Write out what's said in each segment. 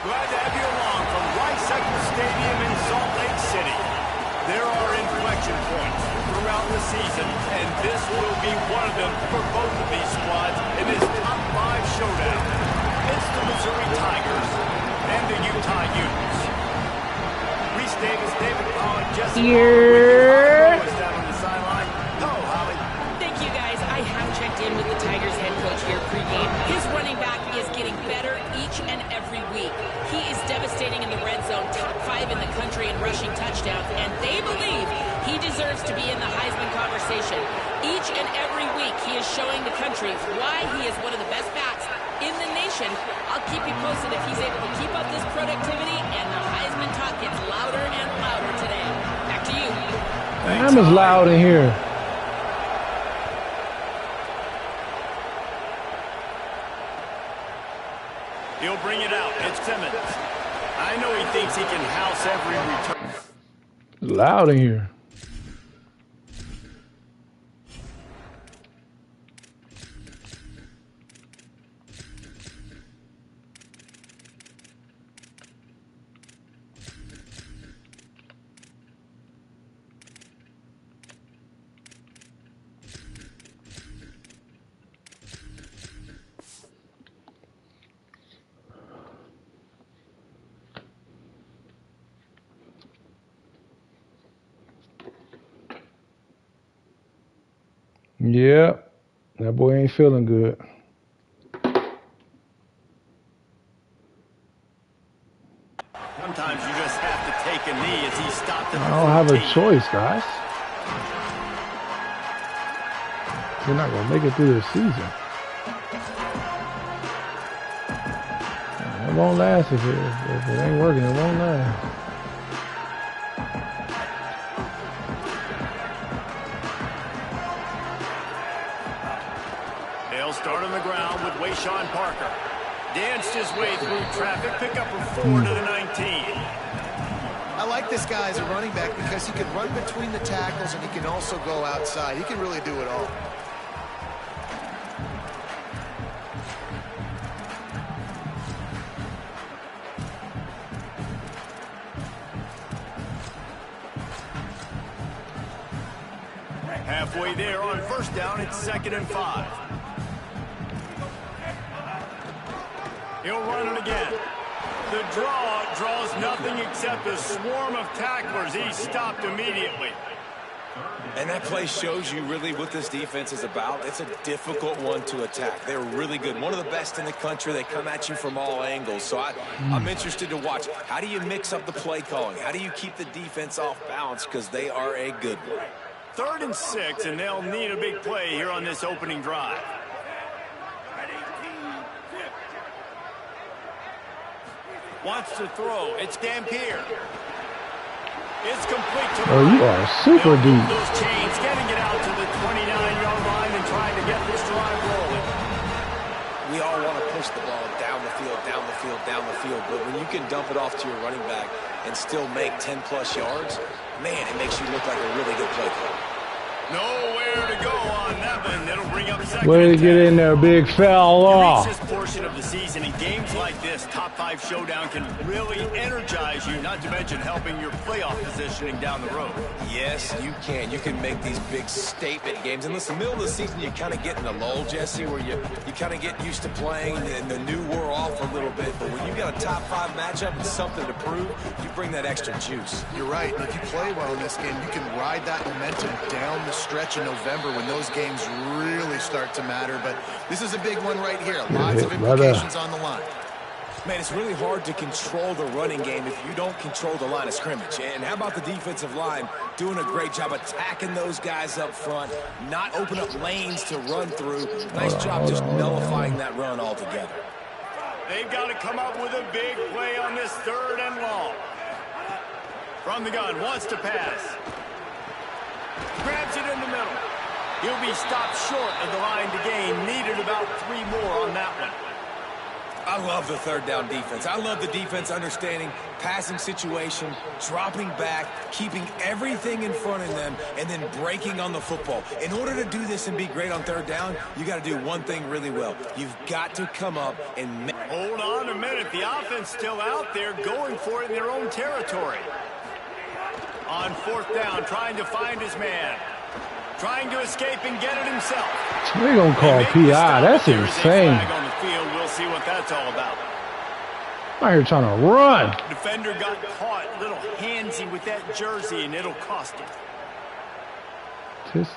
Glad to have you along from Rice Eccles Stadium in Salt Lake City. There are inflection points throughout the season, and this will be one of them for both of these squads in this top 5 showdown. It's the Missouri Tigers and the Utah Utes. Reese Davis, David Collin, Jesse Holland down on the sideline. Hello, Holly. Thank you, guys. I have checked in with the Tigers head coach here pregame. His running back is getting better each and every week. He is devastating in the red zone, top 5 in the country in rushing touchdowns, and they believe he deserves to be in the Heisman conversation. Each and every week, he is showing the country why he is one of the best backs in the nation. I'll keep you posted if he's able to keep up this productivity, and the Heisman talk gets louder and louder today. Back to you. I'm as loud in here. He'll bring it out. It's Simmons. I know he thinks he can house every return. It's loud in here. Yeah, that boy ain't feeling good. Sometimes you just have to take a knee as he stopped. I don't have a choice, guys. We're not gonna make it through the season. It won't last if it ain't working. It won't last. Start on the ground with Wayshawn Parker. Danced his way through traffic, pick up a 4 to the 19. I like this guy as a running back because he can run between the tackles and he can also go outside. He can really do it all. Halfway there on first down, it's 2nd and 5. He'll run it again. The draw draws nothing except a swarm of tacklers. He's stopped immediately. And that play shows you really what this defense is about. It's a difficult one to attack. They're really good. One of the best in the country. They come at you from all angles. So I'm interested to watch. How do you mix up the play calling? How do you keep the defense off balance? Because they are a good one. 3rd and 6, and they'll need a big play here on this opening drive. Wants to throw. It's Dampier. It's complete to the Oh, you are super deep. Those chains, getting it out to the 29-yard line and trying to get this drive rolling. We all want to push the ball down the field, down the field, down the field. But when you can dump it off to your running back and still make 10-plus yards, man, it makes you look like a really good play caller. Nowhere to go on that one. That'll bring up 2nd Way to get in there, big fella. Reach this portion of the season, in games like this, top 5 showdown can really energize you, not to mention helping your playoff positioning down the road. Yes, you can. You can make these big statement games. And listen, middle of the season, you kind of get in a lull, Jesse, where you kind of get used to playing and the new wore off a little bit. But when you got a top 5 matchup and something to prove, you bring that extra juice. You're right. If you play well in this game, you can ride that momentum down the stretch in November when those games really start to matter. But this is a big one right here. Lots of implications on the line. Man, it's really hard to control the running game if you don't control the line of scrimmage. And how about the defensive line doing a great job attacking those guys up front, not open up lanes to run through. Nice job just nullifying that run altogether. They've got to come up with a big play on this 3rd and long. From the gun, wants to pass. Grabs it in the middle. He'll be stopped short of the line to gain. Needed about 3 more on that one. I love the third down defense. I love the defense understanding passing situation, dropping back, keeping everything in front of them, and then breaking on the football. In order to do this and be great on third down, you got to do one thing really well. You've got to come up and... Hold on a minute. The offense still out there going for it in their own territory. On fourth down, trying to find his man. Trying to escape and get it himself. They gonna call PI. That's insane. On the field. We'll see what that's all about. I'm here trying to run. Defender got caught, little handsy with that jersey, and it'll cost him. Tis.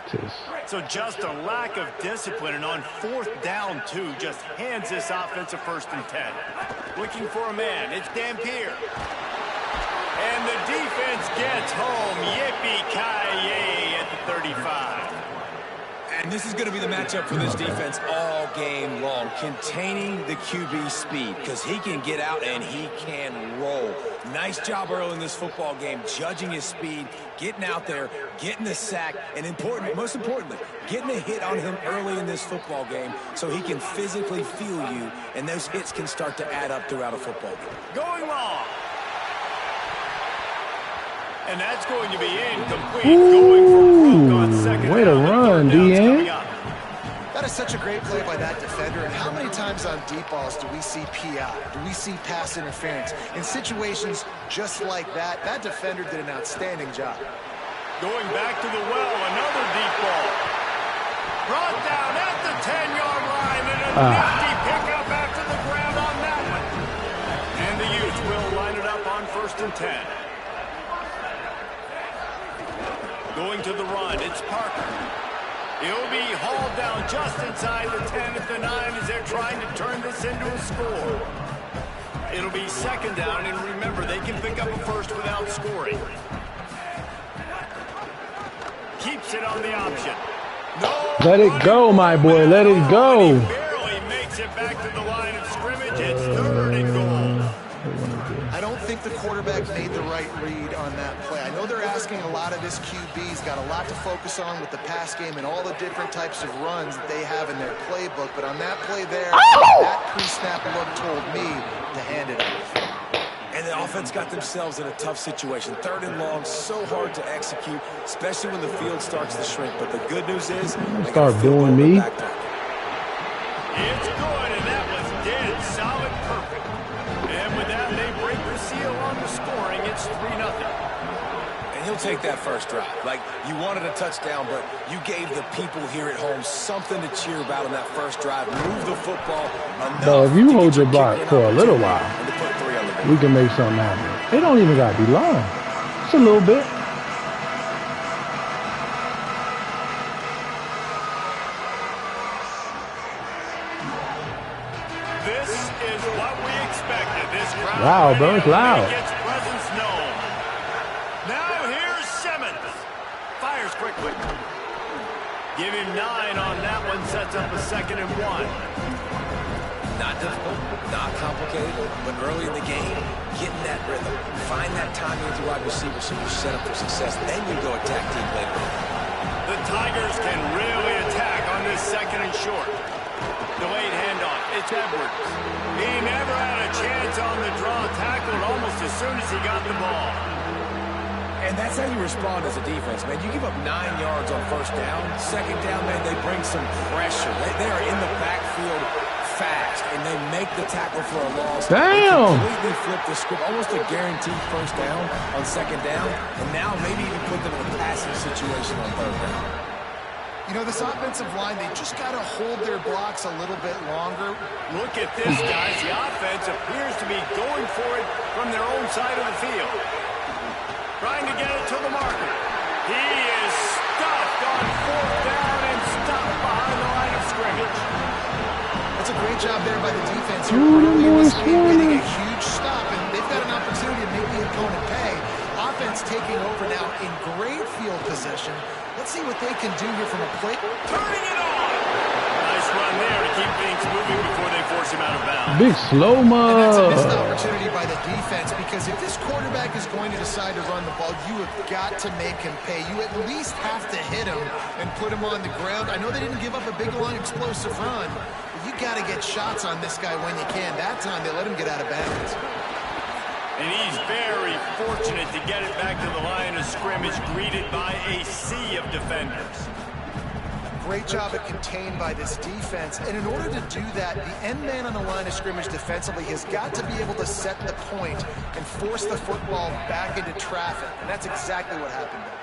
So just a lack of discipline, and on fourth down, too, just hands this offense a 1st and 10. Looking for a man. It's Dampier. And the defense gets home. Yippee-ki-yay at the 35. And this is going to be the matchup for this defense all game long, containing the QB speed, because he can get out and he can roll. Nice job early in this football game, judging his speed, getting out there, getting the sack, and most importantly, getting a hit on him early in this football game so he can physically feel you, and those hits can start to add up throughout a football game. Going long. And that's going to be incomplete. Going for broke on second. Way to run, DN. That is such a great play by that defender. And how many times on deep balls do we see PI? Do we see pass interference? In situations just like that, that defender did an outstanding job. Going back to the well, another deep ball. Brought down at the 10-yard line, and a nifty pickup after the grab on that one. And the Utes will line it up on 1st and 10. Going to the run, it's Parker. He'll be hauled down just inside the 10 at the 9 as they're trying to turn this into a score. It'll be 2nd down, and remember, they can pick up a 1st without scoring. Keeps it on the option. No, let it go, my boy. Let it go. He barely makes it back to the line of scrimmage. It's 3rd and goal. I don't think the quarterback made the right read on that play. I know they're asking a lot of this QB. He's got a lot to focus on with the pass game and all the different types of runs that they have in their playbook. But on that play there, that pre-snap look told me to hand it off. And the offense got themselves in a tough situation. 3rd and long, so hard to execute, especially when the field starts to shrink. But the good news is, they start doing me. It's good, and that was dead solid perfect. And with that, they break the seal on the scoring. It's 3-0. And he'll take that first drive. Like, you wanted a touchdown, but you gave the people here at home something to cheer about on that first drive. Move the football enough. Well, if you hold your block for a little while, we can make something happen. They don't even got to be long. Just a little bit. This is what we expected. This crowd loud, bro. It's loud. Gets presence known. Now here's Simmons. Fires quickly. Give him 9 on that one. Sets up a 2nd and 1. Not difficult, not complicated, but early in the game, getting that rhythm. Find that timing with your wide receiver so you're set up for success. Then you go attack deep later. The Tigers can really attack on this 2nd and short. Delayed handoff. It's Edwards. He never had a chance on the draw. Tackled almost as soon as he got the ball. And that's how you respond as a defense, man. You give up 9 yards on 1st down. 2nd down, man, they bring some pressure. They are in the backfield fast, and they make the tackle for a loss. Damn! They completely flip the script, almost a guaranteed 1st down on 2nd down, and now maybe even put them in a passing situation on 3rd down. You know, this offensive line, they just got to hold their blocks a little bit longer. Look at this, guys. The offense appears to be going for it from their own side of the field. Trying to get it to the marker. He is stuffed on 4th down and stopped behind the line of scrimmage. That's a great job there by the defense here early in this game, getting a huge stop, and they've got an opportunity to make the opponent pay. Offense taking over now in great field position. Let's see what they can do here from a plate. Turning it on! Nice run there to keep things moving before they force him out of bounds. Big slow-mo. And that's a missed opportunity by the defense, because if this quarterback is going to decide to run the ball, you have got to make him pay. You at least have to hit him and put him on the ground. I know they didn't give up a big, long, explosive run, but you got got to get shots on this guy when you can. That time they let him get out of bounds. And he's very fortunate to get it back to the line of scrimmage, greeted by a sea of defenders. Great job at contained by this defense. And in order to do that, the end man on the line of scrimmage defensively has got to be able to set the point and force the football back into traffic. And that's exactly what happened there.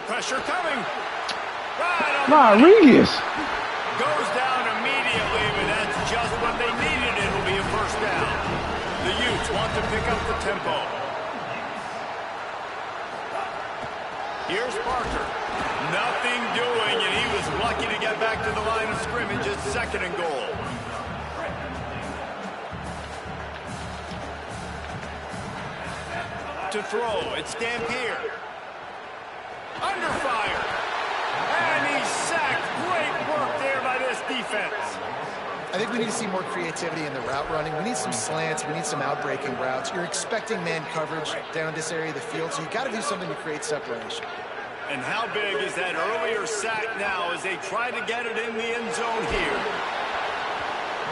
Pressure coming. Right on Rodriguez. Goes down immediately, but that's just what they needed. It'll be a first down. The Utes want to pick up the tempo. Here's Parker. Nothing doing, and he was lucky to get back to the line of scrimmage at 2nd and goal. To throw, it's Dampier. Under fire. And he's sacked. Great work there by this defense. I think we need to see more creativity in the route running. We need some slants. We need some out-breaking routes. You're expecting man coverage down this area of the field, so you've got to do something to create separation. And how big is that earlier sack now as they try to get it in the end zone here?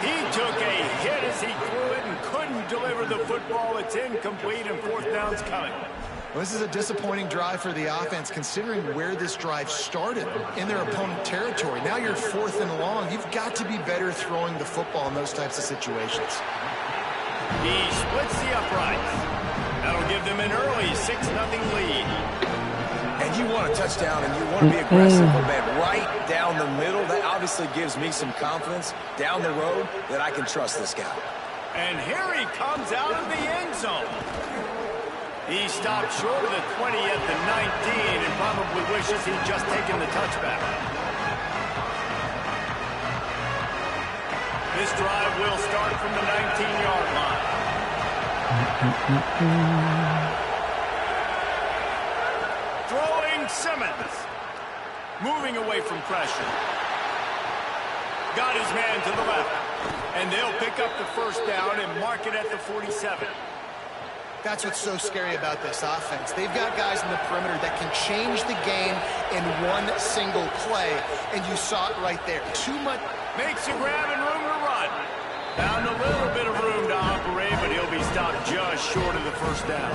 He took a hit as he threw it and couldn't deliver the football. It's incomplete and 4th down's coming. Well, this is a disappointing drive for the offense considering where this drive started in their opponent territory. Now you're 4th and long. You've got to be better throwing the football in those types of situations. He splits the uprights. That'll give them an early 6-0 lead. And you want a touchdown and you want to be aggressive, but man, right down the middle, that obviously gives me some confidence down the road that I can trust this guy. And here he comes out of the end zone. He stopped short of the 20 at the 19 and probably wishes he'd just taken the touchback. This drive will start from the 19-yard line. Throwing Simmons. Moving away from pressure. Got his man to the left. And they'll pick up the first down and mark it at the 47. That's what's so scary about this offense. They've got guys in the perimeter that can change the game in one single play, and you saw it right there. Too much. Makes a grab and room to run. Found a little bit of room to operate, but he'll be stopped just short of the first down.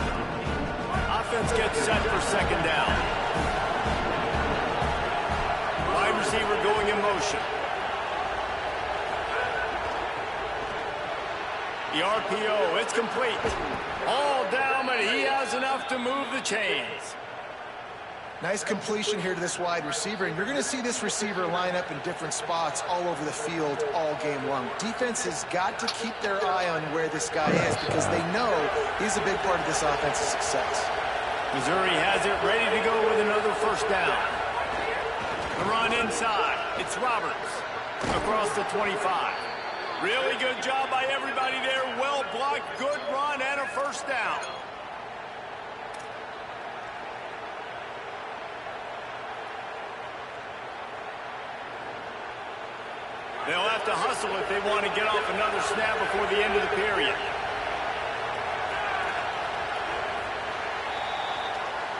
Offense gets set for 2nd down. Wide receiver going in motion. The RPO, it's complete. All down, but he has enough to move the chains. Nice completion here to this wide receiver, and you're going to see this receiver line up in different spots all over the field all game long. Defense has got to keep their eye on where this guy is because they know he's a big part of this offense's success. Missouri has it ready to go with another first down. The run inside. It's Roberts across the 25. Really good job by everybody there. Well blocked, good run, and a first down. They'll have to hustle if they want to get off another snap before the end of the period.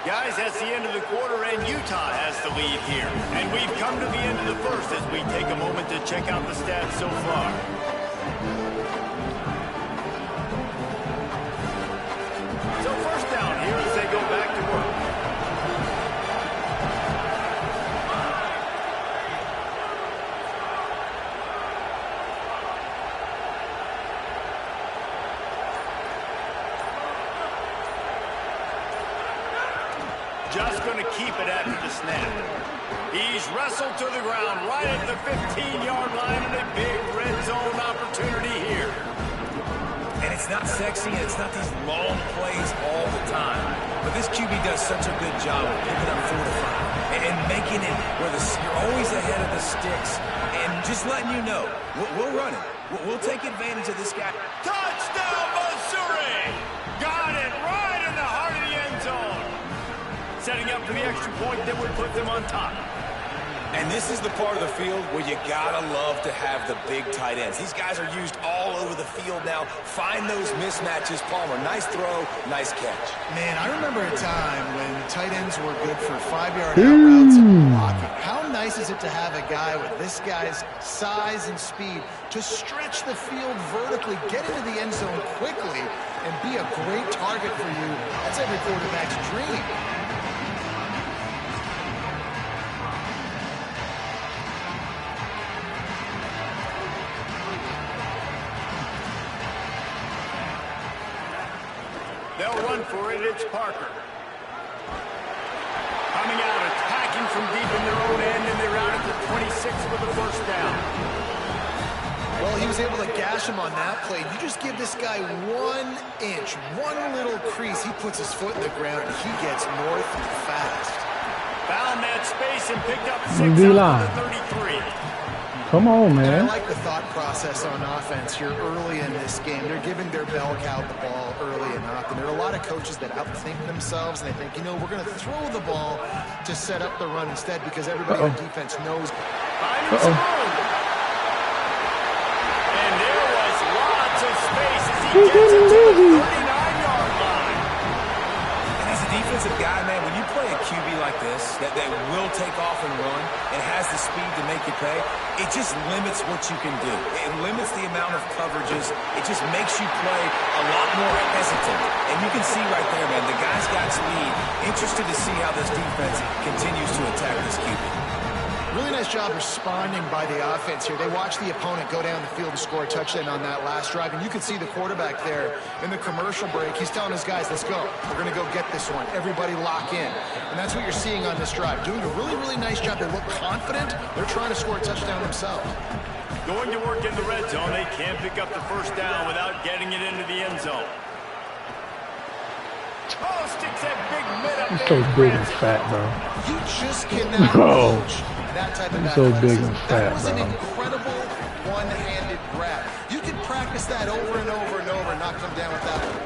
Guys, that's the end of the quarter, and Utah has the lead here. And we've come to the end of the first as we take a moment to check out the stats so far. So first down here as they go back to work. Just going to keep it after the snap. He's wrestled to the ground right at the 15-yard line and a big red zone opportunity here. And it's not sexy and it's not these long plays all the time. But this QB does such a good job of picking up 4 to 5 and making it where you're always ahead of the sticks and just letting you know, we'll run it. We'll take advantage of this guy. Touchdown, Missouri! Got it right in the heart of the end zone. Setting up for the extra point that would put them on top. And this is the part of the field where you gotta love to have the big tight ends. These guys are used all over the field now. Find those mismatches. Palmer, nice throw, nice catch. Man, I remember a time when tight ends were good for 5-yard out routes and blocking. How nice is it to have a guy with this guy's size and speed to stretch the field vertically, get into the end zone quickly, and be a great target for you? That's every quarterback's dream. They'll run for it. It's Parker. Coming out, attacking from deep in their own end, and they're out at the 26 for the first down. Well, he was able to gash him on that play. You just give this guy 1 inch, one little crease, he puts his foot in the ground, and he gets north fast. Found that space and picked up 6 out of the 33. Come on, man. I like the thought process on offense here early in this game. They're giving their bell cow the ball early enough, and there are a lot of coaches that outthink themselves, and they think, you know, we're going to throw the ball to set up the run instead because everybody on defense knows. And there was lots of space as he gets it to the 39-yard line. And as a defensive guy, man, when you play a QB like this, that will take off and run and has the speed to make you pay, it just limits what you can do. It limits the amount of coverages. It just makes you play a lot more hesitant. And you can see right there, man, the guy's got speed. Interested to see how this defense continues to attack this QB. Really nice job responding by the offense here. They watched the opponent go down the field to score a touchdown on that last drive, and you can see the quarterback there in the commercial break. He's telling his guys, let's go. We're going to go get this one. Everybody lock in. And that's what you're seeing on this drive. Doing a really, really nice job. They look confident. They're trying to score a touchdown themselves. Going to work in the red zone. They can't pick up the first down without getting it into the end zone. Oh, sticks that big mid up He's there. so big and fat, bro. You just cannot Bro. coach that type of He's so big and athleticism. fat, That was an bro. incredible one-handed grab. You can practice that over and over and over and knock them down with that one.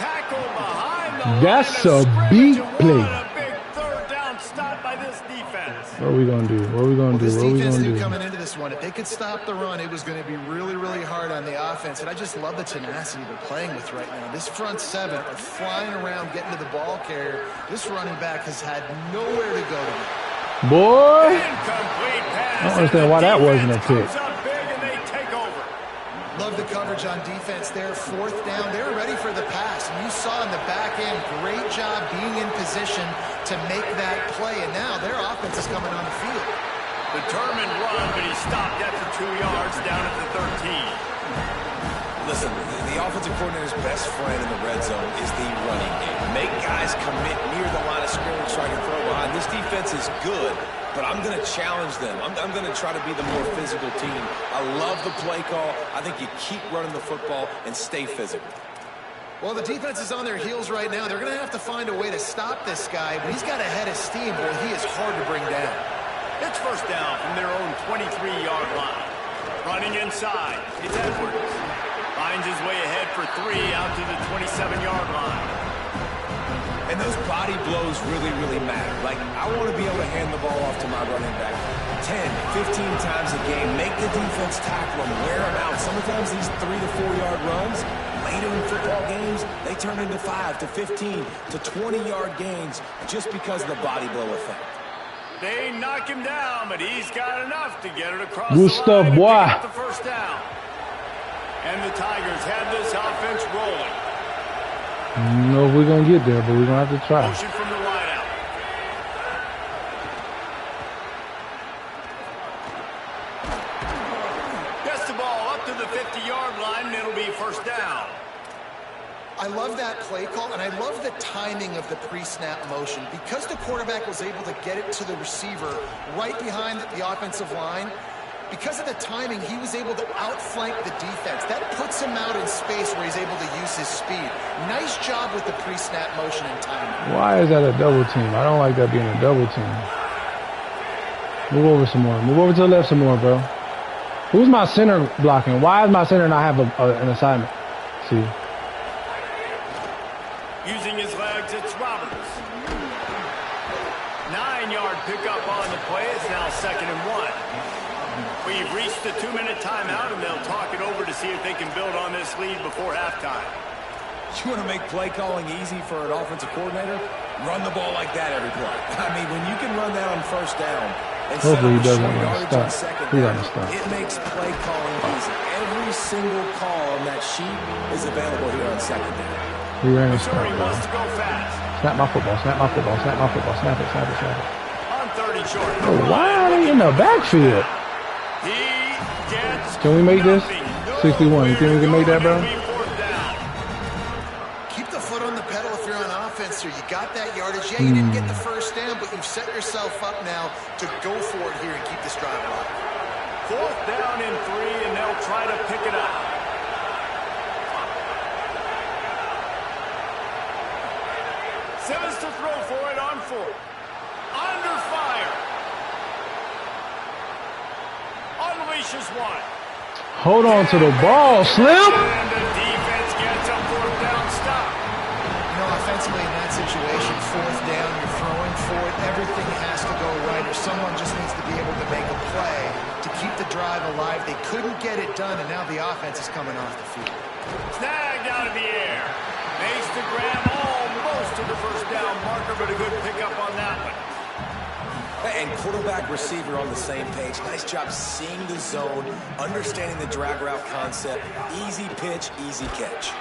Tackle behind the That's line of a scrimmage, big and play. what a big third down stop by this defense. What are we going to do? What are we going to This do? What are we defense going to knew do? coming into this one, if they could stop the run, it was going to be really, really hard on the offense. And I just love the tenacity they're playing with right now. This front seven are flying around, getting to the ball carrier. This running back has had nowhere to go to. Boy! Incomplete pass. I don't understand why that wasn't a pick. Comes up big and they take over. Love the coverage on defense there. Fourth down, they were ready for the pass. And you saw in the back end, great job being in position to make that play. And now their offense is coming on the field. Determined run, but he stopped after 2 yards down at the 13. Listen, the offensive coordinator's best friend in the red zone is the running game. Make guys commit near the line of scrimmage so I can throw behind. This defense is good, but I'm going to challenge them. I'm going to try to be the more physical team. I love the play call. I think you keep running the football and stay physical. Well, the defense is on their heels right now. They're going to have to find a way to stop this guy, but he's got a head of steam. Boy, he is hard to bring down. It's first down from their own 23-yard line. Running inside, it's Edwards. Finds his way ahead for 3 out to the 27-yard line. And those body blows really, really matter. Like, I want to be able to hand the ball off to my running back 10, 15 times a game. Make the defense tackle them, wear them out. Sometimes these 3 to 4 yard runs, later in football games, they turn into 5 to 15 to 20-yard gains just because of the body blow effect. They knock him down, but he's got enough to get it across Good the stuff, line and boy. pick up the first down. And the Tigers have this offense rolling. I don't know if we're going to get there, but we're going to have to try. Motion from the wideout. Gets the ball up to the 50-yard line, and it'll be first down. I love that play call, and I love the timing of the pre-snap motion. Because the quarterback was able to get it to the receiver right behind the offensive line, because of the timing, he was able to outflank the defense. That puts him out in space where he's able to use his speed. Nice job with the pre-snap motion and timing. Why is that a double team? I don't like that being a double team. Move over some more. Move over to the left some more, bro. Who's my center blocking? Why is my center not have an assignment? See? Using his legs, it's Roberts. 9-yard pickup on the play. It's now 2nd and 1. We've reached the 2-minute timeout, and they'll talk it over to see if they can build on this lead before halftime. You want to make play calling easy for an offensive coordinator? Run the ball like that every play. I mean, when you can run that on 1st down and hopefully he doesn't yards on 2nd down, it makes play calling easy. Every single call on that sheet is available here on 2nd down. He ran his Missouri wants to go fast. Snap my football, snap my football, snap my football, snap it, snap it, snap it. On 30 short. Oh, why are they in the backfield? He gets Can we make this? nothing. 61. You think we can make that, bro? Keep the foot on the pedal if you're on offense here. You got that yardage. Yeah, you didn't get the 1st down, but you've set yourself up now to go for it here and keep this drive alive. 4th down and 3, and they'll try to pick it up. Simmons to throw for it on 4th. Under fire. Unleashes one. Hold on to the ball, Slim. And the defense gets a 4th down stop. You know, offensively in that situation, 4th down, you're throwing for it. Everything has to go right, or someone just needs to be able to make a play to keep the drive alive. They couldn't get it done, and now the offense is coming off the field. Snagged out of the air. Makes the grab almost to the 1st down marker, but a good pickup on that one. And quarterback receiver on the same page. Nice job seeing the zone, understanding the drag route concept. Easy pitch, easy catch.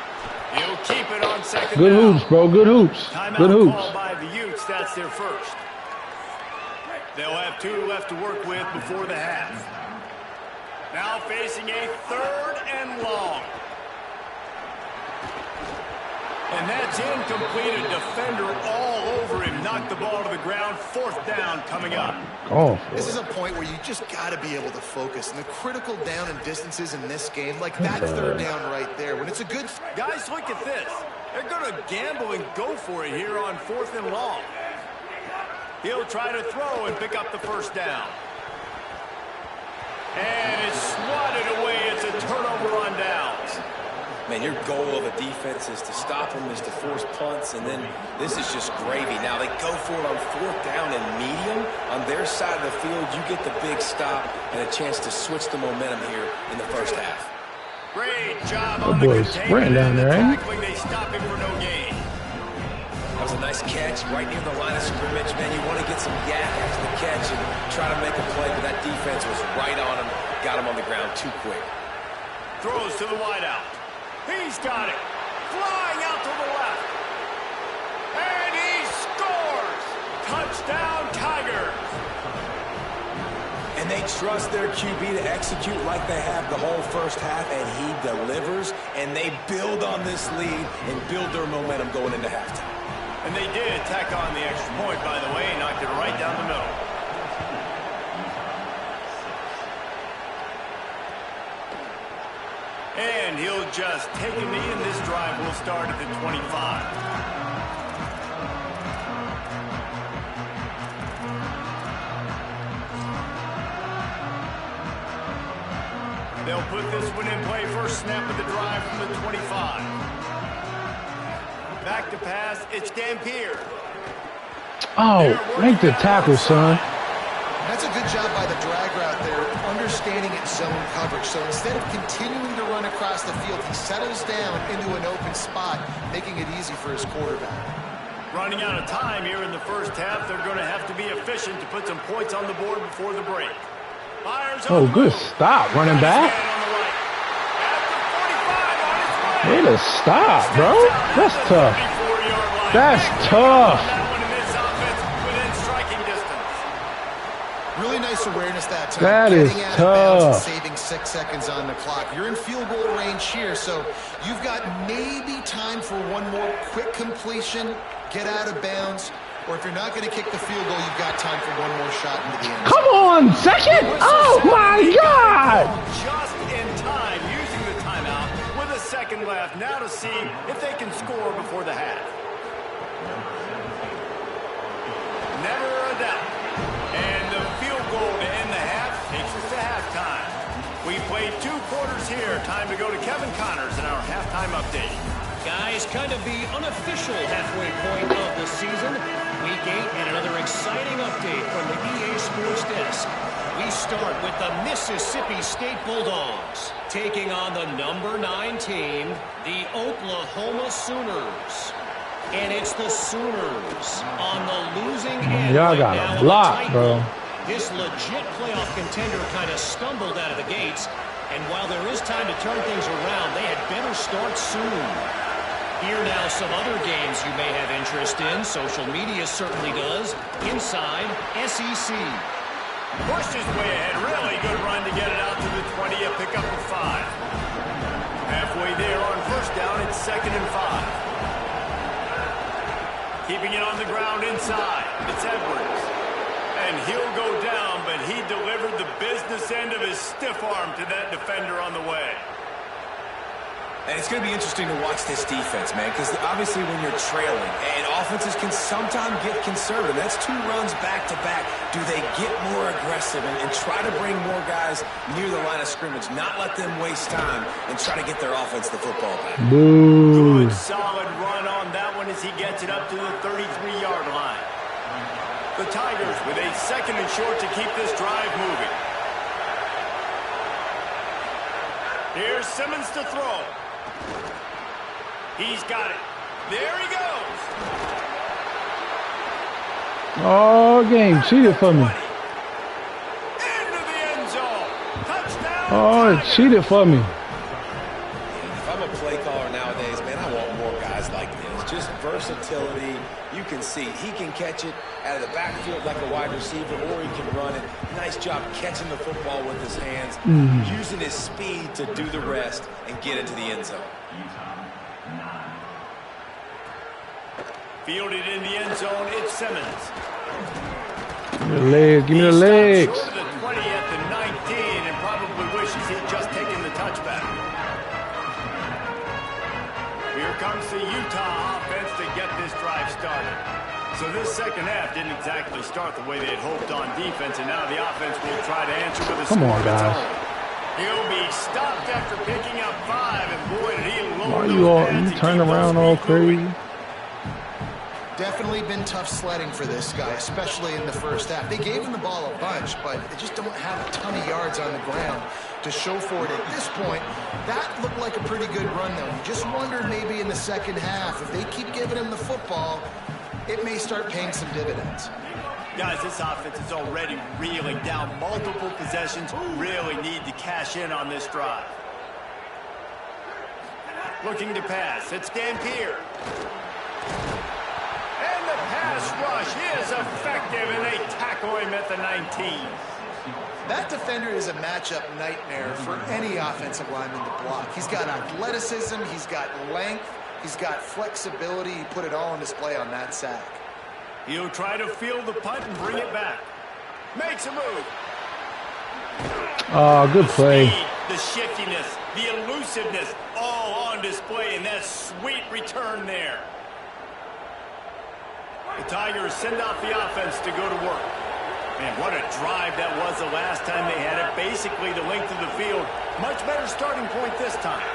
He'll keep it on 2nd Good down. hoops, bro. Good hoops. Timeout Good hoops. called by the Utes. That's their 1st. They'll have 2 left to work with before the half. Now facing a 3rd and long. And that's incomplete. A defender all over him. Knocked the ball to the ground. 4th down coming up. Oh, This is a point where you just got to be able to focus. And the critical down and distances in this game, like that 3rd down right there, when it's a good... Guys, look at this. They're going to gamble and go for it here on 4th and long. He'll try to throw and pick up the 1st down. And it's swatted away. It's a turnover on downs. Man, your goal of a defense is to stop them, is to force punts, and then this is just gravy. Now they go for it on 4th down and medium. On their side of the field, you get the big stop and a chance to switch the momentum here in the 1st half. Great job on the boy's sprinting down there, ain't he? tackling. They stop him for no gain. That was a nice catch right near the line of scrimmage. Man, you want to get some yak after the catch and try to make a play, but that defense was right on him, got him on the ground too quick. Throws to the wideout. He's got it. Flying out to the left. And he scores. Touchdown, Tigers. And they trust their QB to execute like they have the whole 1st half, and he delivers, and they build on this lead and build their momentum going into halftime. And they did tack on the extra point, by the way, knocked it right down the middle. And he'll just take a knee, and this drive will start at the 25. They'll put this one in play. First snap of the drive from the 25. Back to pass. It's Dampier. Oh, make the tackle, son. That's a good job by the drag route there, understanding its zone coverage. So instead of continuing to run across the field, he settles down into an open spot, making it easy for his quarterback. Running out of time here in the 1st half. They're going to have to be efficient to put some points on the board before the break. Fires Oh, good stop. Running back. Way to stop, bro. That's tough. That's tough. Really nice awareness that time. That is Getting out of bounds and tough. saving 6 seconds on the clock. You're in field goal range here, so you've got maybe time for one more quick completion, get out of bounds, or if you're not going to kick the field goal, you've got time for one more shot into the end zone. Come on, 2nd. Oh, my God. Just in time, using the timeout with a 2nd left. Now to see if they can score before the half. Never a doubt. And the field goal to end the half takes us to halftime. We played 2 quarters here. Time to go to Kevin Connors in our halftime update. Guys, kind of the unofficial halfway point of the season. Week 8 and another exciting update from the EA Sports Desk. We start with the Mississippi State Bulldogs taking on the number 9 team, the Oklahoma Sooners. And it's the Sooners on the losing end. Y'all got a block, bro. This legit playoff contender kind of stumbled out of the gates. And while there is time to turn things around, they had better start soon. Here now some other games you may have interest in. Social media certainly does. Inside SEC. Pushed his way ahead. Really good run to get it out to the 20. A pickup of 5. Halfway there on first down. It's 2nd and 5. Keeping it on the ground inside. It's Edwards. And he'll go down, but he delivered the business end of his stiff arm to that defender on the way. And it's going to be interesting to watch this defense, man, because obviously when you're trailing, and offenses can sometimes get conservative. That's 2 runs back-to-back. Do they get more aggressive and try to bring more guys near the line of scrimmage, not let them waste time, and try to get their offense the football back? Boo. Good, solid run on that one as he gets it up to the 33-yard line. The Tigers with a 2nd and short to keep this drive moving. Here's Simmons to throw. He's got it. There he goes. Oh, game cheated for me. Into the end zone. Touchdown. Oh, it cheated for me. If I'm a play caller nowadays, man, I want more guys like this. Just versatility. You can see he can catch it out of the backfield like a wide receiver, or he can run it. Nice job catching the football with his hands, using his speed to do the rest and get into the end zone. Fielded in the end zone, it's Simmons. Give me the legs. Give me the legs. Short of the 20 at the 19 and probably wishes he'd just taken the touchback. Here comes the Utah offense to get this drive started. So this second half didn't exactly start the way they had hoped on defense, and now the offense will try to answer with a score of its own. He'll be stopped after picking up 5, and boy, did he lower those pads. You turn around all crazy? Definitely been tough sledding for this guy, especially in the first half. They gave him the ball a bunch, but they just don't have a ton of yards on the ground to show for it at this point. That looked like a pretty good run, though. You just wondered maybe in the second half, if they keep giving him the football, it may start paying some dividends. Guys, this offense is already reeling down multiple possessions. Really need to cash in on this drive. Looking to pass. It's Dampier. And the pass rush is effective, and they tackle him at the 19. That defender is a matchup nightmare for any offensive lineman to block. He's got athleticism, he's got length, he's got flexibility. He put it all on display on that sack. He'll try to field the punt and bring it back. Makes a move. Oh, good play. The speed, the shiftiness, the elusiveness, all on display, and that sweet return there. The Tigers send off the offense to go to work. Man, what a drive that was the last time they had it. Basically the length of the field. Much better starting point this time.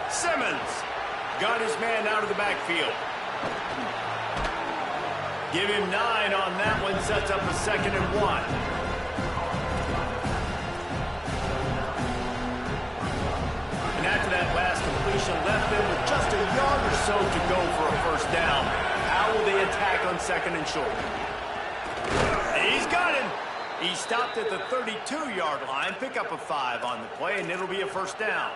Simmons got his man out of the backfield. Give him 9 on that one. Sets up a 2nd and 1. And after that last completion, left them with just a yard or so to go for a first down. How will they attack on 2nd and short? He's got him. He stopped at the 32-yard line. Pick up a 5 on the play, and it'll be a first down.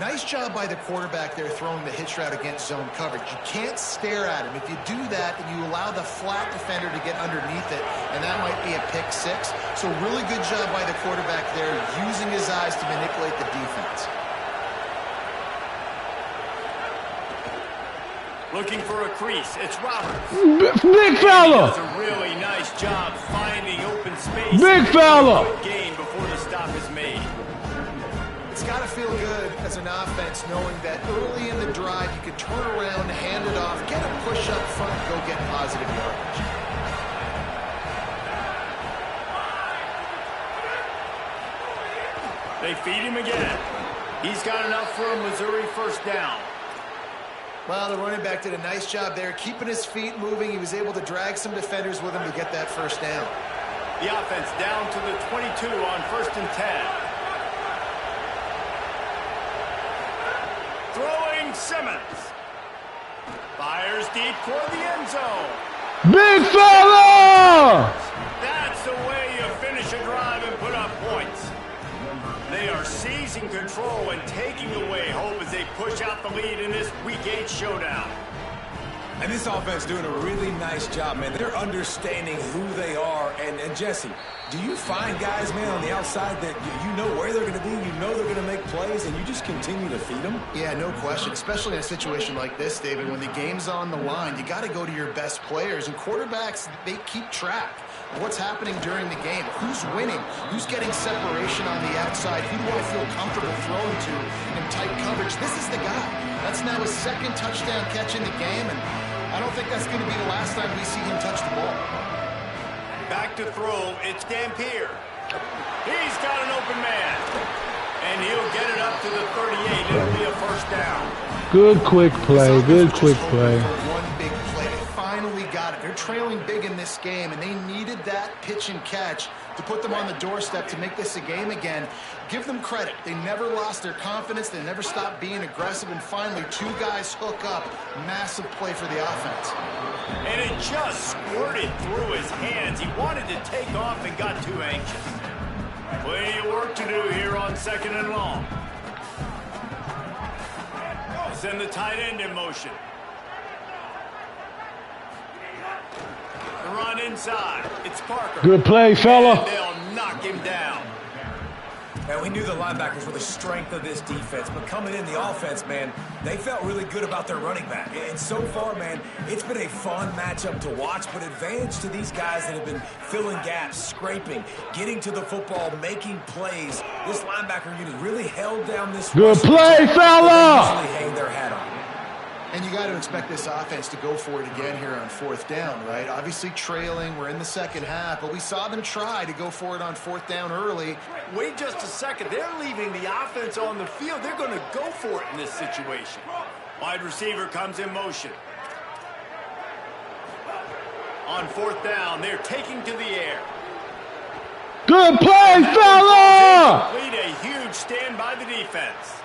Nice job by the quarterback there throwing the hitch route against zone coverage. You can't stare at him. If you do that, then you allow the flat defender to get underneath it, and that might be a pick 6. So really good job by the quarterback there, using his eyes to manipulate the defense. Looking for a crease. It's Roberts. Big fella. He does a really nice job finding open space. Big fella. Good game before the stop is made. It's got to feel good as an offense knowing that early in the drive you can turn around, hand it off, get a push up front, go get positive yardage. They feed him again. He's got enough for a Missouri first down. Well, the running back did a nice job there, keeping his feet moving. He was able to drag some defenders with him to get that first down. The offense down to the 22 on 1st and 10. Throwing Simmons. Fires deep toward the end zone. Big fella! That's the way you finish a drive and put up points. They are seizing control and taking away hope as they push out the lead in this Week 8 showdown. And this offense doing a really nice job, man. They're understanding who they are. And Jesse, do you find guys, man, on the outside that you know where they're going to be, you know they're going to make plays, and you just continue to feed them? Yeah, no question, especially in a situation like this, David. When the game's on the line, you got to go to your best players. And quarterbacks, they keep track of what's happening during the game. Who's winning? Who's getting separation on the outside? Who do I feel comfortable throwing to in tight coverage? This is the guy. That's now his 2nd touchdown catch in the game, and I don't think that's going to be the last time we see him touch the ball. Back to throw, it's Dampier. He's got an open man. And he'll get it up to the 38. It'll be a first down. Good quick play. Good quick play. One big play. They finally got it. They're trailing big in this game, and they needed that pitch and catch to put them on the doorstep to make this a game again. Give them credit. They never lost their confidence. They never stopped being aggressive. And finally, 2 guys hook up. Massive play for the offense. And it just squirted through his hands. He wanted to take off and got too anxious. Plenty of work to do here on 2nd and long. Send the tight end in motion. The run inside. It's Parker. Good play, fella. And they'll knock him down. And we knew the linebackers were the strength of this defense, but coming in the offense, man, they felt really good about their running back. And so far, man, it's been a fun matchup to watch, but advantage to these guys that have been filling gaps, scraping, getting to the football, making plays. This linebacker unit really held down this. Good play, fella! They usually hang their hat on. And you got to expect this offense to go for it again here on 4th down, right? Obviously trailing, we're in the 2nd half, but we saw them try to go for it on 4th down early. Wait just a second. They're leaving the offense on the field. They're going to go for it in this situation. Wide receiver comes in motion. On 4th down, they're taking to the air. Good play, fella! Complete a huge stand by the defense.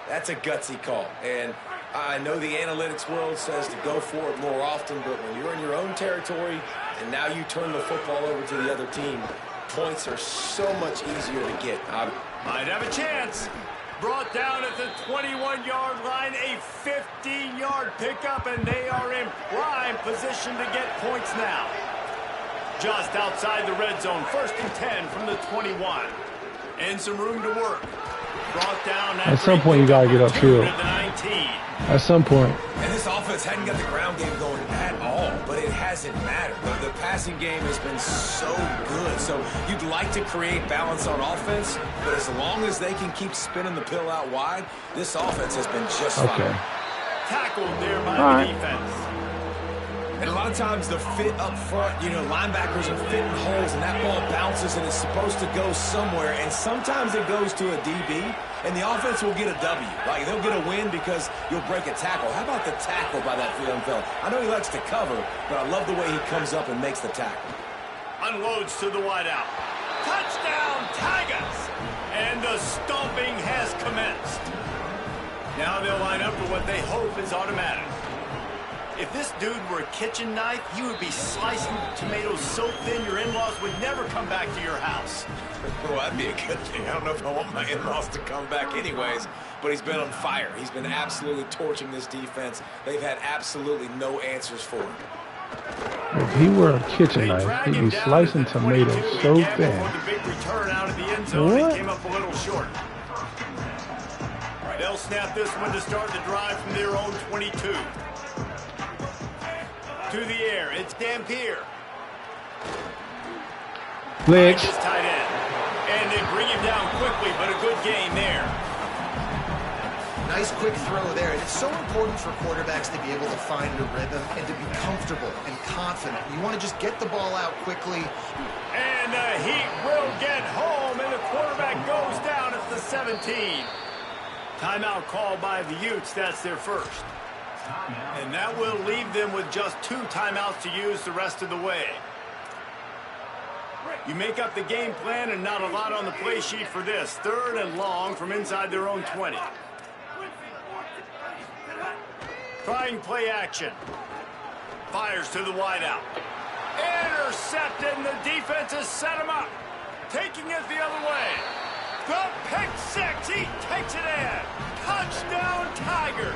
That's a gutsy call, and I know the analytics world says to go for it more often, but when you're in your own territory and now you turn the football over to the other team, points are so much easier to get. Might have a chance. Brought down at the 21-yard line, a 15-yard pickup, and they are in prime position to get points now. Just outside the red zone, 1st and 10 from the 21. And some room to work. Brought down at some point you gotta get upfield. At some point. And this offense hadn't got the ground game going at all, but it hasn't mattered. The passing game has been so good. So you'd like to create balance on offense, but as long as they can keep spinning the pill out wide, this offense has been just fine. Tackled there by the defense. And a lot of times the fit up front, you know, linebackers are fitting holes and that ball bounces and it's supposed to go somewhere. And sometimes it goes to a DB and the offense will get a W. Like they'll get a win because you'll break a tackle. How about the tackle by that young fella? I know he likes to cover, but I love the way he comes up and makes the tackle. Unloads to the wideout. Touchdown, Tigers! And the stomping has commenced. Now they'll line up for what they hope is automatic. If this dude were a kitchen knife, you would be slicing tomatoes so thin your in-laws would never come back to your house. Well, that'd be a good thing. I don't know if I want my in-laws to come back anyways, but he's been on fire. He's been absolutely torching this defense. They've had absolutely no answers for him. If he were a kitchen knife, he'd be slicing tomatoes so thin. The big return out of the end zone, he came up a little short. They'll snap this one to start the drive from their own 22. To the air, it's Dampier. Blitz. Tight end. And they bring him down quickly, but a good gain there. Nice quick throw there. It's so important for quarterbacks to be able to find a rhythm and to be comfortable and confident. You want to just get the ball out quickly. And the Heat will get home, and the quarterback goes down at the 17. Timeout called by the Utes. That's their first. And that will leave them with just 2 timeouts to use the rest of the way. You make up the game plan and not a lot on the play sheet for this. 3rd and long from inside their own 20. Trying play action. Fires to the wideout. Intercepted, and the defense has set him up. Taking it the other way. The pick 6. He takes it in. Touchdown, Tigers.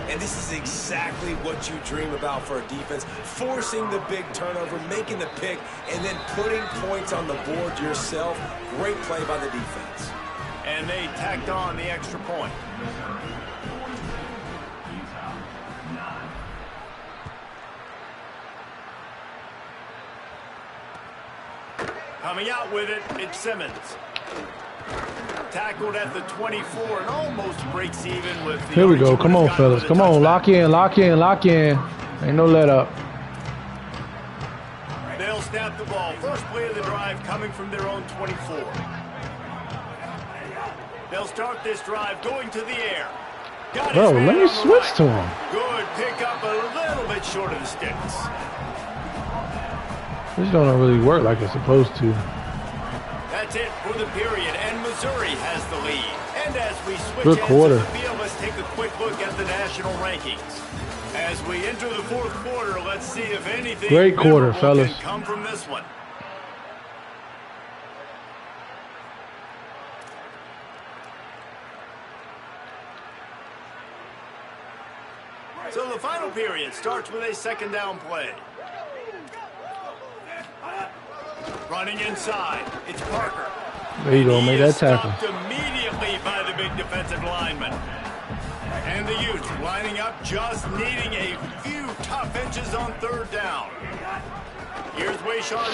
And this is exactly what you dream about for a defense. Forcing the big turnover, making the pick, and then putting points on the board yourself. Great play by the defense. And they tacked on the extra point. Coming out with it, it's Simmons. Tackled at the 24 and almost breaks even with the... Here we go. Come on, fellas. Come on. Lock in, lock in, lock in. Ain't no let up. They'll snap the ball. First play of the drive coming from their own 24. They'll start this drive going to the air. Bro, let me switch to him. Good pick up, a little bit short of the sticks. This don't really work like it's supposed to. That's it for the period, and Missouri has the lead. And as we switch Good quarter. to the field, let's take a quick look at the national rankings. As we enter the 4th quarter, let's see if anything Great quarter, memorable fellas. can come from this one. So the final period starts with a 2nd down play. Running inside, it's Parker. There you go, make that tackle. Stopped immediately by the big defensive lineman. And the Utes lining up, just needing a few tough inches on 3rd down. Here's Wayshawn.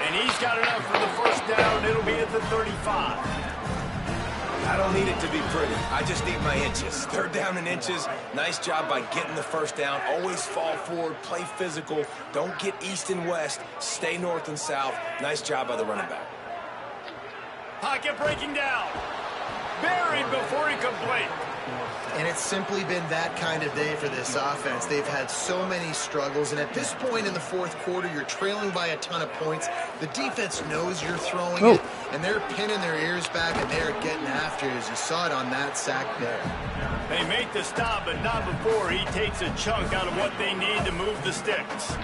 And he's got enough for the 1st down. It'll be at the 35. I don't need it to be pretty. I just need my inches. 3rd down and inches. Nice job by getting the 1st down. Always fall forward, play physical. Don't get east and west. Stay north and south. Nice job by the running back. Pocket breaking down. Buried before he could blink. And it's simply been that kind of day for this offense. They've had so many struggles, and at this point in the 4th quarter, you're trailing by a ton of points. The defense knows you're throwing it, and they're pinning their ears back, and they're getting after it, as you saw it on that sack there. They make the stop, but not before he takes a chunk out of what they need to move the sticks.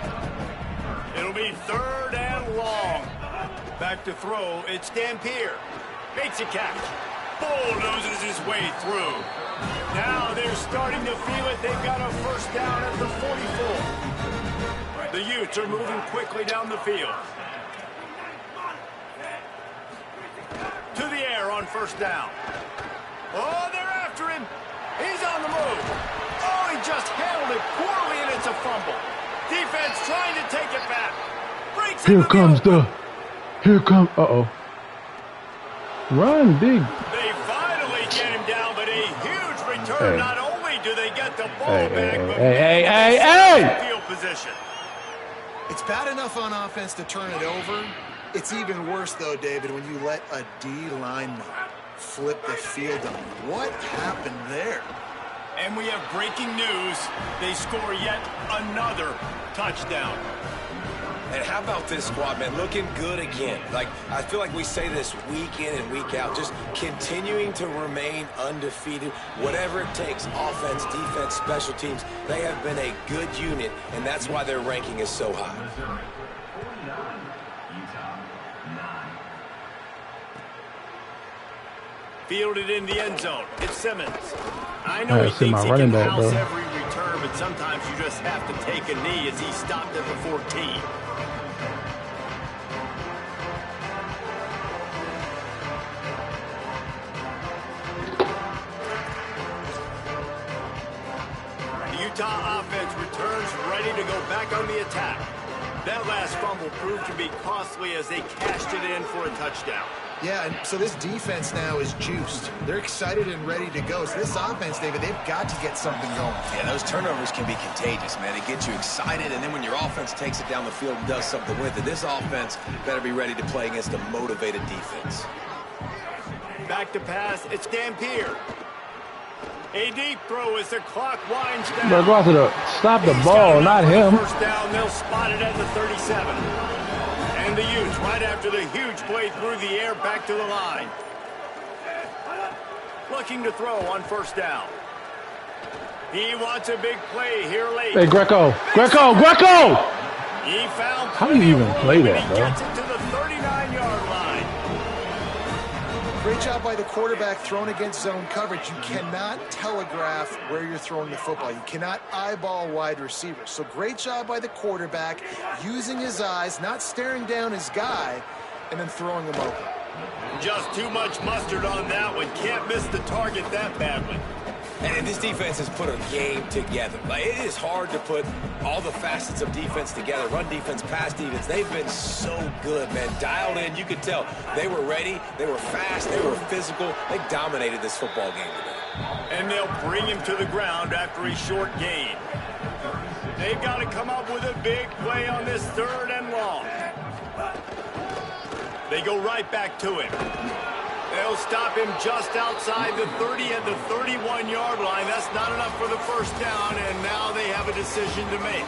It'll be 3rd and long. Back to throw, it's Dampier. Makes a catch. Bulldozes his way through. Now they're starting to feel it. They've got a 1st down at the 44. The Utes are moving quickly down the field. To the air on 1st down. Oh, they're after him. He's on the move. Oh, he just handled it poorly, and it's a fumble. Defense trying to take it back. Breaks Here comes the... Here comes... Uh-oh. Run, big. They finally get him down, but a huge return. Hey. Not only do they get the ball Hey, back, hey, but hey, hey, hey, hey! field position. It's bad enough on offense to turn it over. It's even worse, though, David, when you let a D lineman flip the field on you. What happened there? And we have breaking news. They score yet another touchdown. And how about this squad, man? Looking good again. Like, I feel like we say this week in and week out, just continuing to remain undefeated. Whatever it takes, offense, defense, special teams, they have been a good unit, and that's why their ranking is so high. Fielded in the end zone. It's Simmons. I know I he see thinks my he running can back, house bro. every return, but sometimes you just have to take a knee as he stopped at the 14. The Utah offense returns ready to go back on the attack. That last fumble proved to be costly as they cashed it in for a touchdown. Yeah, and so this defense now is juiced. They're excited and ready to go. So this offense, David, they've got to get something going. Yeah, those turnovers can be contagious, man. They get you excited, and then when your offense takes it down the field and does something with it, this offense better be ready to play against a motivated defense. Back to pass, it's Dampier. A deep throw as the clock winds down. Bro, go out to the stop the He's ball, got it not for the him. First down, they'll spot it at the 37. And the Utes right after the huge play through the air back to the line. Looking to throw on first down. He wants a big play here late. Hey, Greco. Greco! Greco! He found How do you even play that, he bro? gets it to the 39-yard line. Great job by the quarterback throwing against zone coverage. You cannot telegraph where you're throwing the football. You cannot eyeball wide receivers. So great job by the quarterback using his eyes, not staring down his guy, and then throwing him open. Just too much mustard on that one. Can't miss the target that badly. And this defense has put a game together. Like, it is hard to put all the facets of defense together. Run defense, pass defense. They've been so good, man. Dialed in. You could tell they were ready. They were fast. They were physical. They dominated this football game today. And they'll bring him to the ground after a short gain. They've got to come up with a big play on this 3rd and long. They go right back to him. They'll stop him just outside the 30 and the 31-yard line. That's not enough for the first down, and now they have a decision to make.